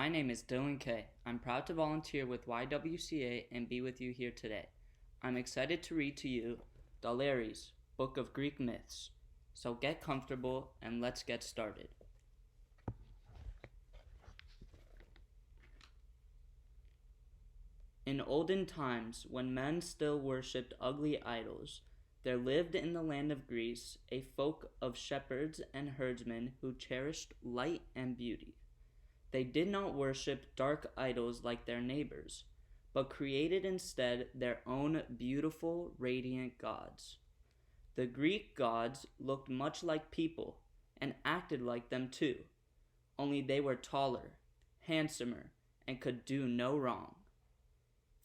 My name is Dillan K. I'm proud to volunteer with YWCA and be with you here today. I'm excited to read to you dAulaire's Book of Greek Myths. So get comfortable and let's get started. In olden times, when men still worshipped ugly idols, there lived in the land of Greece a folk of shepherds and herdsmen who cherished light and beauty. They did not worship dark idols like their neighbors, but created instead their own beautiful, radiant gods. The Greek gods looked much like people and acted like them too, only they were taller, handsomer, and could do no wrong.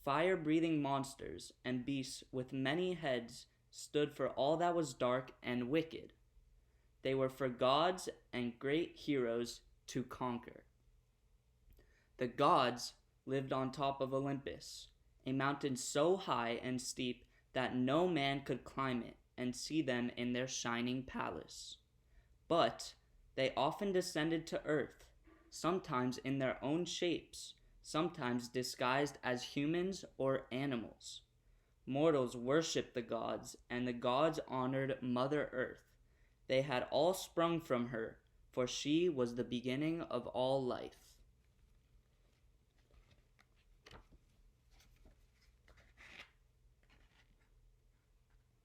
Fire-breathing monsters and beasts with many heads stood for all that was dark and wicked. They were for gods and great heroes to conquer. The gods lived on top of Olympus, a mountain so high and steep that no man could climb it and see them in their shining palace. But they often descended to earth, sometimes in their own shapes, sometimes disguised as humans or animals. Mortals worshipped the gods, and the gods honored Mother Earth. They had all sprung from her, for she was the beginning of all life.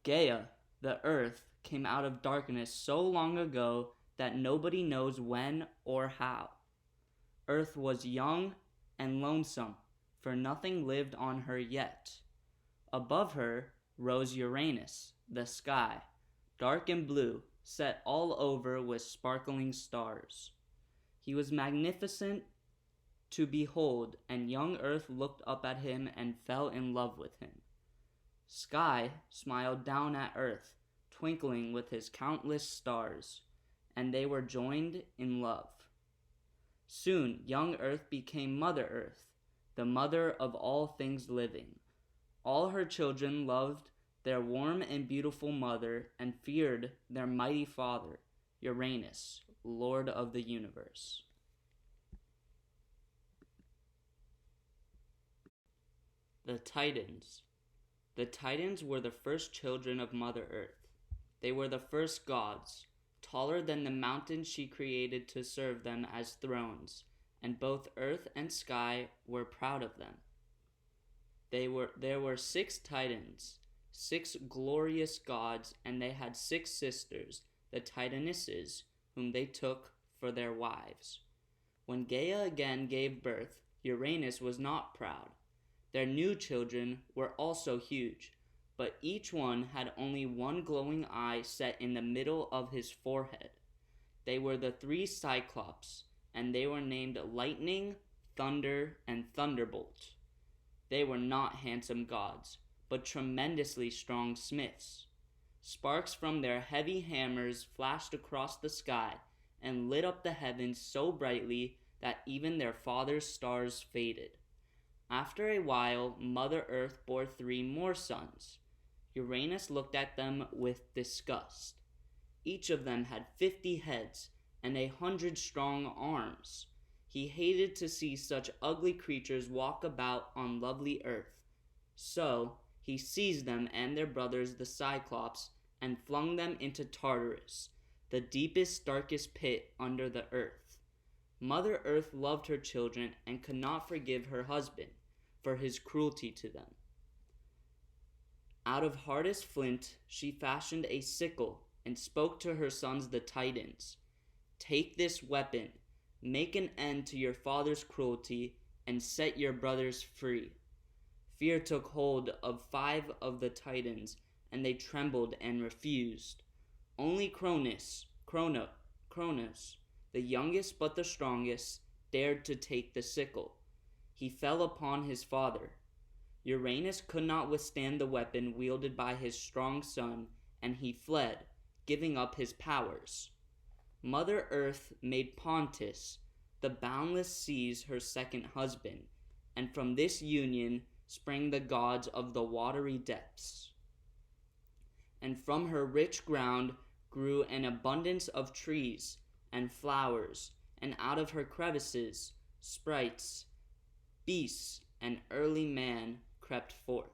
Gaia, the earth, came out of darkness so long ago that nobody knows when or how. Earth was young and lonesome, for nothing lived on her yet. Above her rose Uranus, the sky, dark and blue, set all over with sparkling stars. He was magnificent to behold, and young Earth looked up at him and fell in love with him. Sky smiled down at Earth, twinkling with his countless stars, and they were joined in love. Soon young Earth became Mother Earth, the mother of all things living. All her children loved their warm and beautiful mother and feared their mighty father, Uranus, Lord of the universe. The Titans. The Titans were the first children of Mother Earth. They were the first gods, taller than the mountains she created to serve them as thrones, and both earth and sky were proud of them. There were 6 Titans, 6 glorious gods, and they had 6 sisters, the Titanesses, whom they took for their wives. When Gaia again gave birth, Uranus was not proud. Their new children were also huge, but each one had only one glowing eye set in the middle of his forehead. They were the 3 Cyclops, and they were named Lightning, Thunder, and Thunderbolt. They were not handsome gods, but tremendously strong smiths. Sparks from their heavy hammers flashed across the sky and lit up the heavens so brightly that even their father's stars faded. After a while, Mother Earth bore 3 more sons. Uranus looked at them with disgust. Each of them had 50 heads and 100 strong arms. He hated to see such ugly creatures walk about on lovely Earth. So he seized them and their brothers, the Cyclops, and flung them into Tartarus, the deepest, darkest pit under the earth. Mother Earth loved her children and could not forgive her husband for his cruelty to them. Out of hardest flint she fashioned a sickle and spoke to her sons the Titans. "Take this weapon, make an end to your father's cruelty, and set your brothers free." Fear took hold of 5 of the Titans, and they trembled and refused. Only Cronus, the youngest but the strongest, dared to take the sickle. He fell upon his father. Uranus could not withstand the weapon wielded by his strong son, and he fled, giving up his powers. Mother Earth made Pontus, the boundless seas, her second husband, and from this union sprang the gods of the watery depths. And from her rich ground grew an abundance of trees and flowers, and out of her crevices sprites, beasts, and early man crept forth.